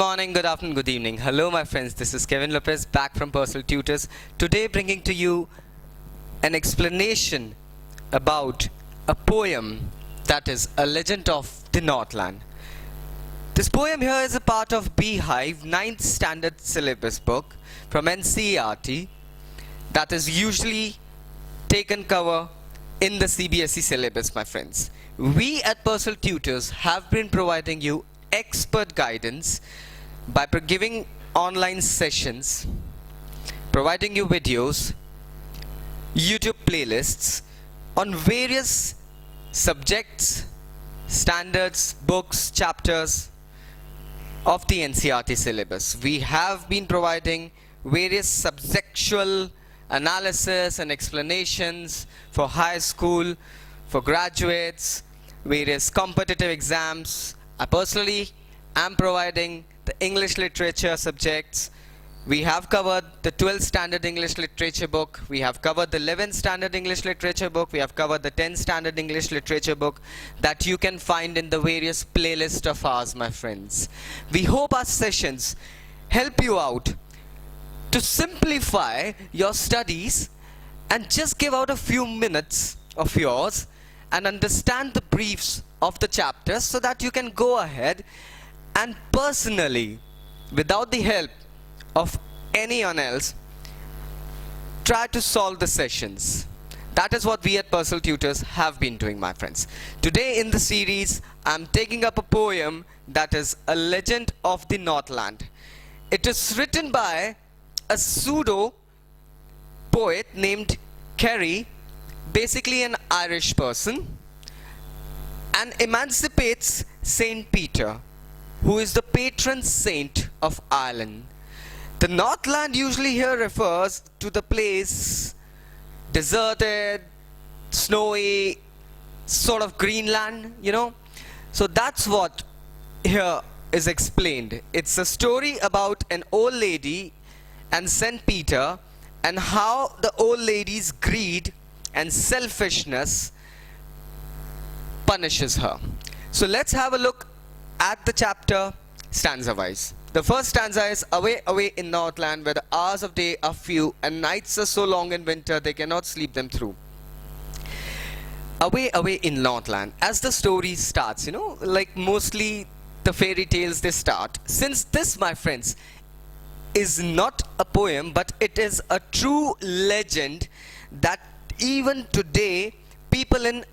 morning, good afternoon, good evening. Hello, my friends. This is Kevin Lopez back from Personal Tutors. Today, bringing to you an explanation about a poem that is a legend of the Northland. This poem here is a part of Beehive 9th Standard Syllabus book from NCERT that is usually taken cover in the CBSE syllabus, my friends. We at Personal Tutors have been providing you expert guidance by giving online sessions, providing you videos, YouTube playlists on various subjects, standards, books, chapters of the NCERT syllabus. We have been providing various subjectual analysis and explanations for high school, for graduates, various competitive exams. I personally am providing the English literature subjects. We have covered the 12th standard English literature book. We have covered the 11th standard English literature book. We have covered the 10th standard English literature book that you can find in the various playlists of ours, my friends. We hope our sessions help you out to simplify your studies and just give out a few minutes of yours and understand the briefs of the chapters so that you can go ahead and personally, without the help of anyone else, try to solve the sessions. That is what we at Personal Tutors have been doing, my friends. Today in the series, I'm taking up a poem that is a legend of the Northland. It is written by a pseudo poet named Carey, basically an Irish person, and emancipates Saint Peter, who is the patron saint of Ireland. The Northland usually here refers to the place deserted, snowy, sort of Greenland, So that's what here is explained. It's a story about an old lady and Saint Peter and how the old lady's greed and selfishness punishes her. So let's have a look at the chapter stanza wise. The first stanza is away, away in Northland, where the hours of day are few and nights are so long in winter they cannot sleep them through. Away, away in Northland. As the story starts, like mostly the fairy tales, they start. Since this, my friends, is not a poem, but it is a true legend that even today people in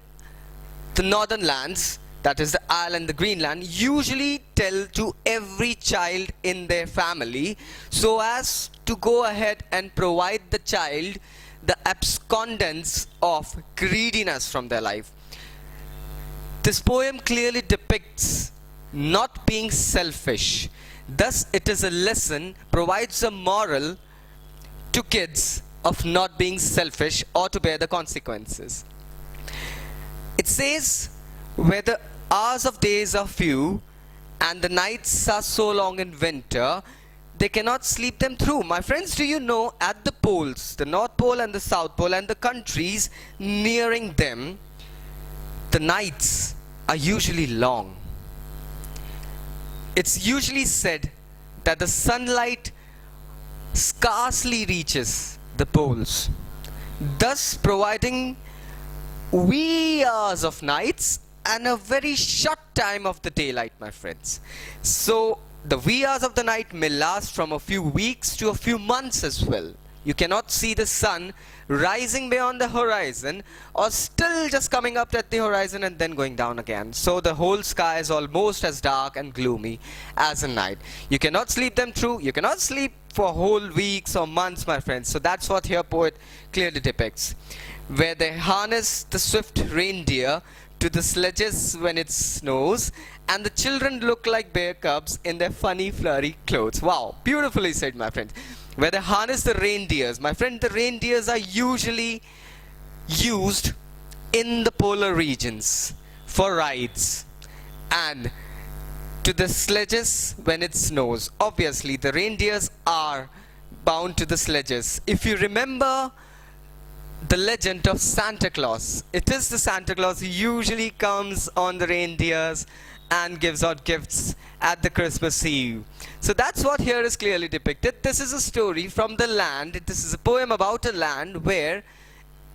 the northern lands, that is the Ireland, the Greenland, usually tell to every child in their family so as to go ahead and provide the child the abscondence of greediness from their life. This poem clearly depicts not being selfish. Thus, it is a lesson, provides a moral to kids of not being selfish or to bear the consequences. It says, where the hours of days are few and the nights are so long in winter, they cannot sleep them through. My friends, do you know at the poles, the North Pole and the South Pole and the countries nearing them, the nights are usually long. It's usually said that the sunlight scarcely reaches the poles, thus providing wee hours of nights and a very short time of the daylight, my friends. So the wee hours of the night may last from a few weeks to a few months as well. You cannot see the sun rising beyond the horizon or still just coming up at the horizon and then going down again. So the whole sky is almost as dark and gloomy as a night. You cannot sleep them through. You cannot sleep for whole weeks or months, my friends. So that's what here poet clearly depicts. Where they harness the swift reindeer to the sledges when it snows, and the children look like bear cubs in their funny flurry clothes. Wow, beautifully said, my friend. Where they harness the reindeers. My friend, the reindeers are usually used in the polar regions for rides, and to the sledges when it snows. Obviously, the reindeers are bound to the sledges. If you remember the legend of Santa Claus, it is the Santa Claus who usually comes on the reindeers and gives out gifts at the Christmas Eve. So that's what here is clearly depicted. This is a story from the land. This is a poem about a land where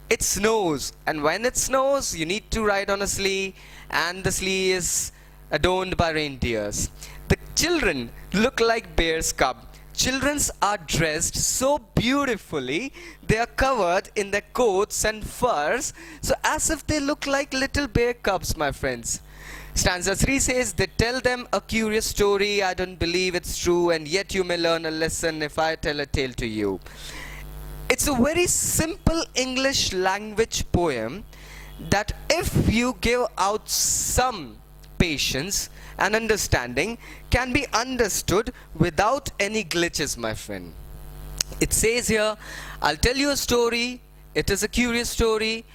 it snows, and when it snows you need to ride on a sleigh, and the sleigh is adorned by reindeers. The children look like bear's cub. Children are dressed so beautifully. They are covered in their coats and furs, so as if they look like little bear cubs, my friends. Stanza 3 says, they tell them a curious story, I don't believe it's true, and yet you may learn a lesson if I tell a tale to you. It's a very simple English language poem that if you give out some patience and understanding can be understood without any glitches, my friend. It says here, I'll tell you a story. It is a curious story.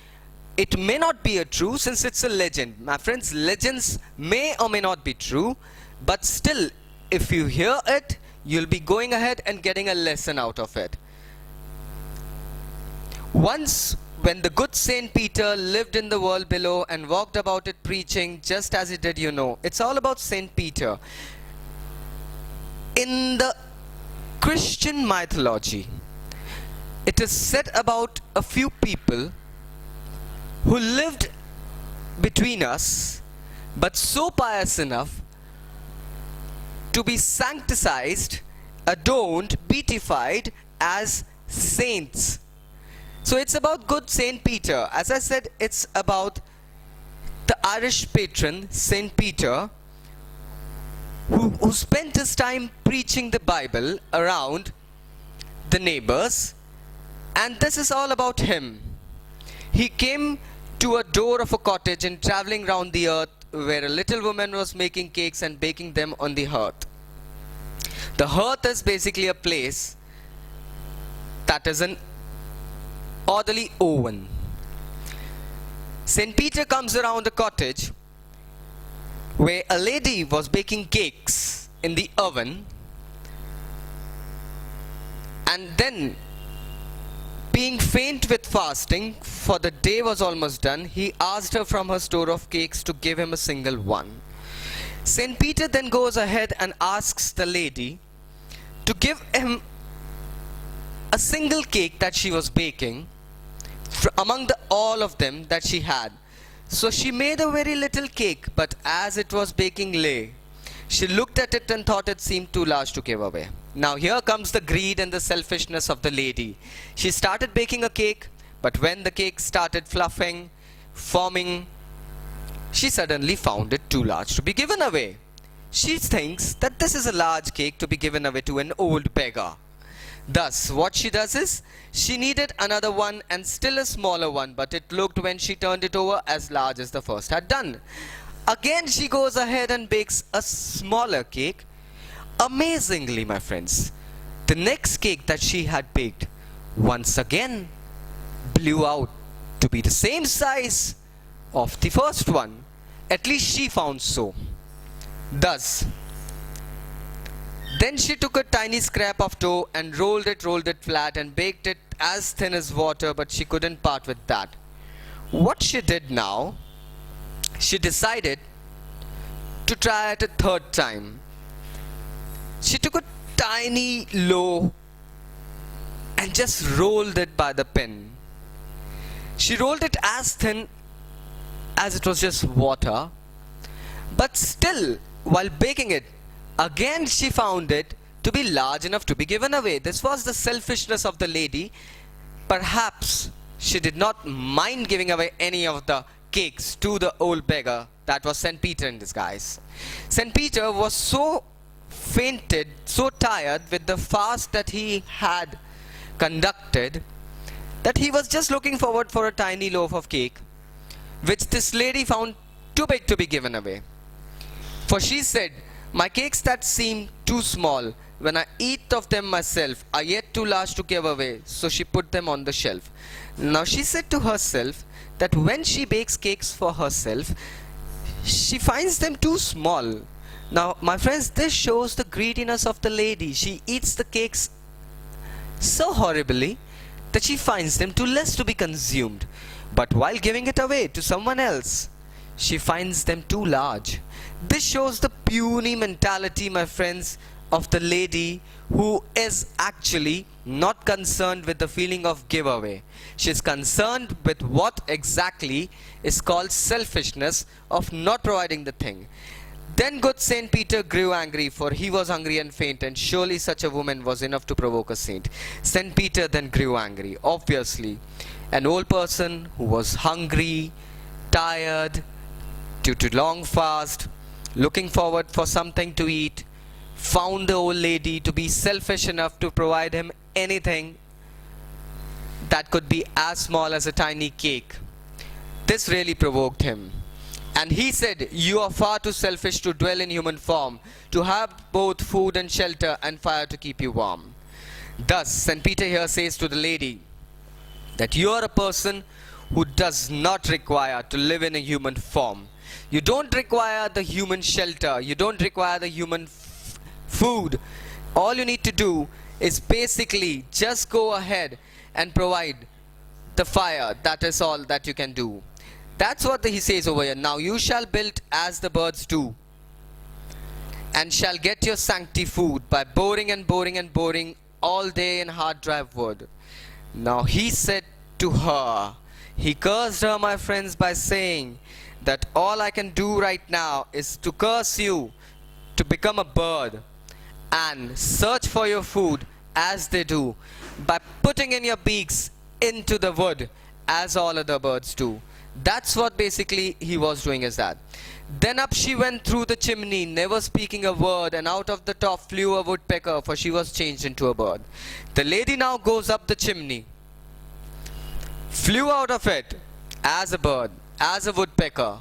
It may not be a true since it's a legend. My friends, legends may or may not be true, but still, if you hear it, you'll be going ahead and getting a lesson out of it. Once, when the good Saint Peter lived in the world below and walked about it preaching just as he did, you know. It's all about Saint Peter. In the Christian mythology, it is said about a few people who lived between us, but so pious enough to be sanctified, adorned, beatified as saints. So it's about good Saint Peter. As I said, it's about the Irish patron, Saint Peter, who spent his time preaching the Bible around the neighbors. And this is all about him. He came to a door of a cottage and traveling round the earth where a little woman was making cakes and baking them on the hearth. The hearth is basically a place that is an orderly oven. St. Peter comes around the cottage where a lady was baking cakes in the oven, and then, being faint with fasting, for the day was almost done, he asked her from her store of cakes to give him a single one. St. Peter then goes ahead and asks the lady to give him a single cake that she was baking among all of them that she had. So she made a very little cake, but as it was baking lay, she looked at it and thought it seemed too large to give away. Now here comes the greed and the selfishness of the lady. She started baking a cake, but when the cake started fluffing, forming, she suddenly found it too large to be given away. She thinks that this is a large cake to be given away to an old beggar. Thus, what she does is, she needed another one and still a smaller one, but it looked when she turned it over as large as the first had done. Again, she goes ahead and bakes a smaller cake. Amazingly, my friends, the next cake that she had baked once again blew out to be the same size of the first one. At least she found so. Thus, then she took a tiny scrap of dough and rolled it flat and baked it as thin as water, but she couldn't part with that. What she did now, she decided to try it a third time. She took a tiny loaf and just rolled it by the pin. She rolled it as thin as it was just water, but still, while baking it, again she found it to be large enough to be given away. This was the selfishness of the lady. Perhaps she did not mind giving away any of the cakes to the old beggar. That was St. Peter in disguise. St. Peter was so fainted, so tired with the fast that he had conducted, that he was just looking forward for a tiny loaf of cake, which this lady found too big to be given away. For she said, my cakes that seem too small, when I eat of them myself, are yet too large to give away. So she put them on the shelf. Now she said to herself that when she bakes cakes for herself, she finds them too small. Now, my friends, this shows the greediness of the lady. She eats the cakes so horribly that she finds them too less to be consumed. But while giving it away to someone else, she finds them too large. This shows the puny mentality, my friends, of the lady who is actually not concerned with the feeling of giveaway. She is concerned with what exactly is called selfishness of not providing the thing. Then good Saint Peter grew angry, for he was hungry and faint, and surely such a woman was enough to provoke a saint. Saint Peter then grew angry. Obviously, an old person who was hungry, tired, due to long fast, looking forward for something to eat, found the old lady to be selfish enough to provide him anything that could be as small as a tiny cake. This really provoked him. And he said, "You are far too selfish to dwell in human form, to have both food and shelter and fire to keep you warm." Thus, St. Peter here says to the lady that you are a person who does not require to live in a human form. You don't require the human shelter. You don't require the human food. All you need to do is basically just go ahead and provide the fire. That is all that you can do. That's what he says over here. Now you shall build as the birds do, and shall get your sanctity food by boring and boring and boring all day in hard dry wood. Now he said to her, he cursed her, my friends, by saying that all I can do right now is to curse you to become a bird and search for your food as they do, by putting in your beaks into the wood as all other birds do. That's what basically he was doing, is that. Then up she went through the chimney, never speaking a word, and out of the top flew a woodpecker, for she was changed into a bird. The lady now goes up the chimney, flew out of it as a bird, as a woodpecker,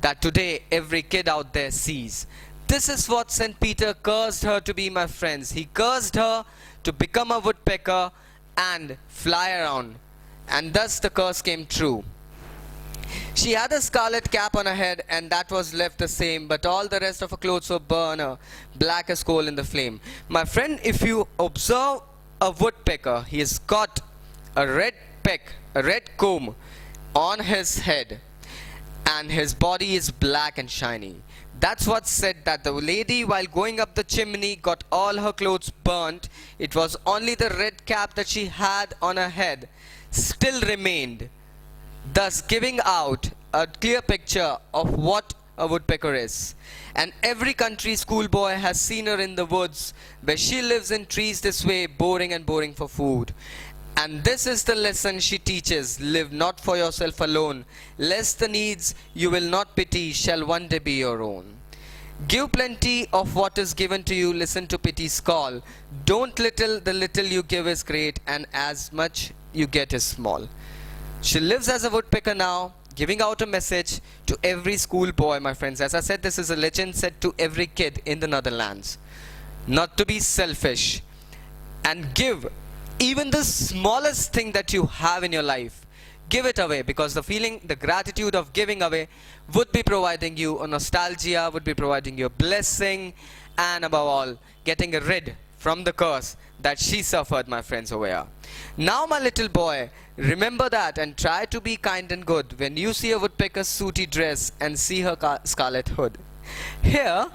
that today every kid out there sees. This is what St. Peter cursed her to be, my friends. He cursed her to become a woodpecker and fly around, and thus the curse came true. She had a scarlet cap on her head, and that was left the same, but all the rest of her clothes were burned black as coal in the flame. My friend, if you observe a woodpecker, he has got a red peck, a red comb on his head, and his body is black and shiny. That's what said that the lady, while going up the chimney, got all her clothes burnt. It was only the red cap that she had on her head still remained, thus giving out a clear picture of what a woodpecker is. And every country schoolboy has seen her in the woods, where she lives in trees this way, boring and boring for food. And this is the lesson she teaches: live not for yourself alone, lest the needs you will not pity shall one day be your own. Give plenty of what is given to you, listen to pity's call. Don't little, the little you give is great, and as much you get is small. She lives as a woodpecker now, giving out a message to every schoolboy, my friends. As I said, this is a legend said to every kid in the Netherlands. Not to be selfish and give even the smallest thing that you have in your life. Give it away, because the feeling, the gratitude of giving away would be providing you a nostalgia, would be providing you a blessing, and above all, getting rid from the curse that she suffered, my friends, over here. Now, my little boy, remember that and try to be kind and good when you see a woodpecker's sooty dress and see her scarlet hood. Here,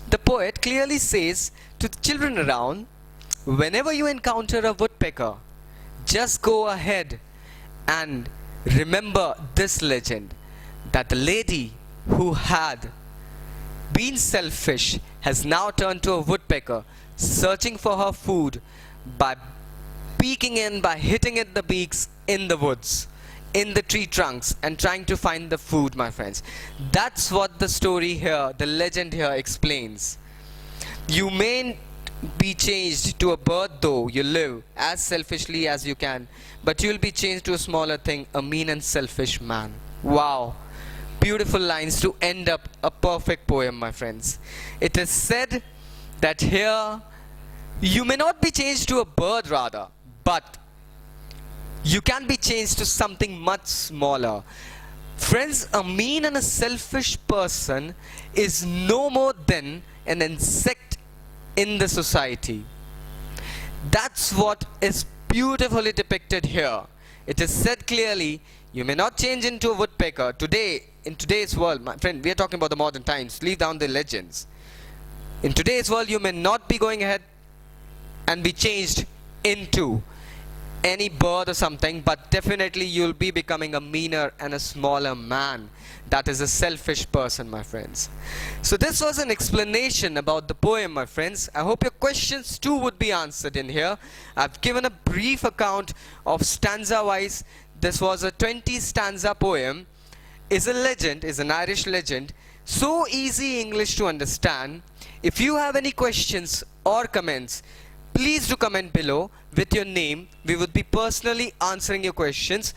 the poet clearly says to the children around, whenever you encounter a woodpecker, just go ahead and remember this legend, that the lady who had been selfish has now turned to a woodpecker, searching for her food by peeking in, by hitting at the beaks in the woods, in the tree trunks, and trying to find the food, my friends. That's what the story here, the legend here explains. You may be changed to a bird, though you live as selfishly as you can, but you'll be changed to a smaller thing, a mean and selfish man. Wow, beautiful lines to end up a perfect poem, my friends. It is said that here you may not be changed to a bird, rather, but you can be changed to something much smaller. Friends, a mean and a selfish person is no more than an insect in the society. That's what is beautifully depicted here. It is said clearly, You may not change into a woodpecker. Today, in today's world, my friend, we are talking about the modern times. Leave down the legends. In today's world, you may not be going ahead and be changed into any bird or something, but definitely you'll be becoming a meaner and a smaller man. That is a selfish person, my friends. So this was an explanation about the poem, my friends. I hope your questions too would be answered in here. I've given a brief account of stanza wise. This was a 20 stanza poem. Is a legend, is an Irish legend. So easy English to understand. If you have any questions or comments, please do comment below with your name. We would be personally answering your questions.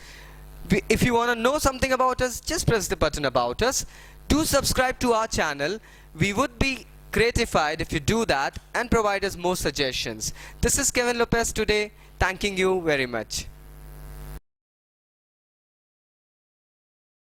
If you want to know something about us, just press the button about us. Do subscribe to our channel. We would be gratified if you do that and provide us more suggestions. This is Kevin Lopez today, thanking you very much.